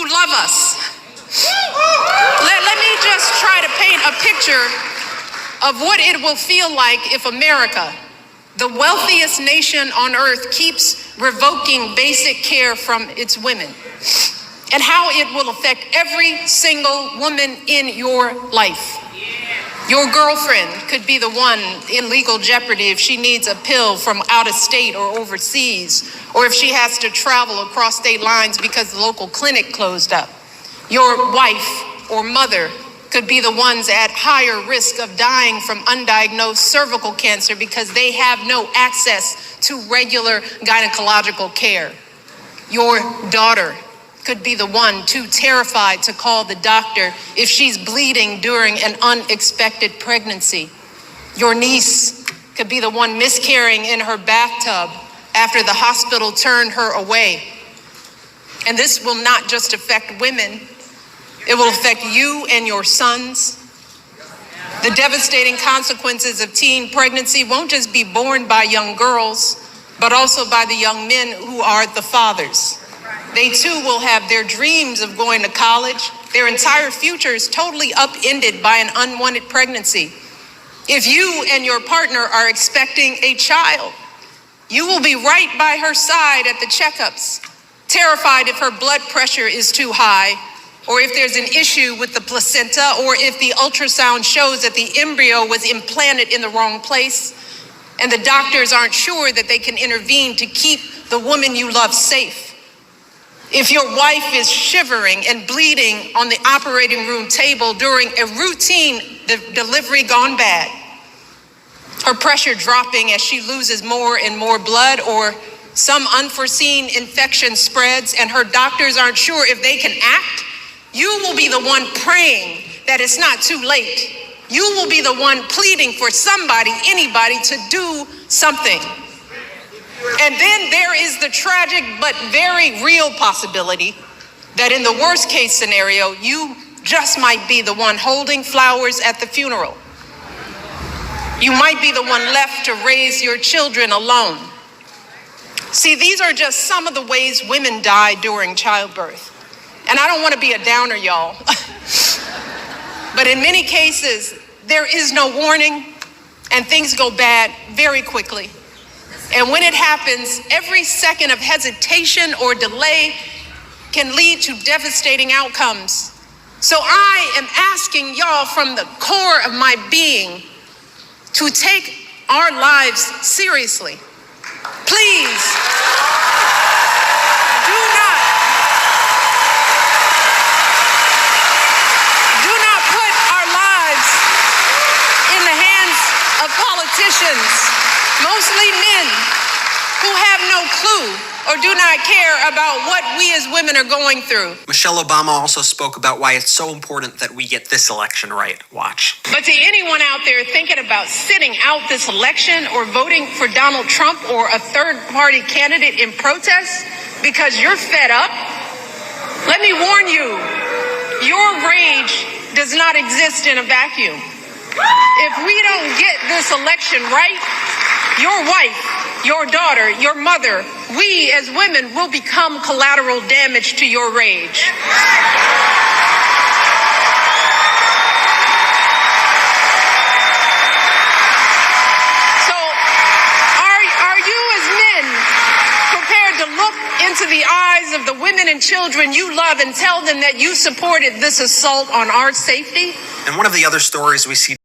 love us. Let me just try to paint a picture of what it will feel like if America, the wealthiest nation on earth, keeps revoking basic care from its women, and how it will affect every single woman in your life. Your girlfriend could be the one in legal jeopardy if she needs a pill from out of state or overseas, or if she has to travel across state lines because the local clinic closed up. Your wife or mother could be the ones at higher risk of dying from undiagnosed cervical cancer because they have no access to regular gynecological care. Your daughter could be the one too terrified to call the doctor if she's bleeding during an unexpected pregnancy. Your niece could be the one miscarrying in her bathtub after the hospital turned her away. And this will not just affect women, it will affect you and your sons. The devastating consequences of teen pregnancy won't just be borne by young girls, but also by the young men who are the fathers. They too will have their dreams of going to college, their entire futures totally upended by an unwanted pregnancy. If you and your partner are expecting a child, you will be right by her side at the checkups, terrified if her blood pressure is too high, or if there's an issue with the placenta, or if the ultrasound shows that the embryo was implanted in the wrong place, and the doctors aren't sure that they can intervene to keep the woman you love safe. If your wife is shivering and bleeding on the operating room table during a routine delivery gone bad, her pressure dropping as she loses more and more blood, or some unforeseen infection spreads and her doctors aren't sure if they can act, you will be the one praying that it's not too late. You will be the one pleading for somebody, anybody, to do something. And then there is the tragic but very real possibility that in the worst case scenario, you just might be the one holding flowers at the funeral. You might be the one left to raise your children alone. See, these are just some of the ways women die during childbirth. And I don't want to be a downer, y'all. But in many cases, there is no warning and things go bad very quickly. And when it happens, every second of hesitation or delay can lead to devastating outcomes. So I am asking y'all from the core of my being to take our lives seriously. Please, do not put our lives in the hands of politicians, mostly men, who have no clue or do not care about what we as women are going through. Michelle Obama also spoke about why it's so important that we get this election right. Watch. But to anyone out there thinking about sitting out this election or voting for Donald Trump or a third-party candidate in protest because you're fed up, let me warn you, your rage does not exist in a vacuum. If we don't get this election right, your wife, your daughter, your mother, we as women will become collateral damage to your rage. So, are you as men prepared to look into the eyes of the women and children you love and tell them that you supported this assault on our safety? And one of the other stories we see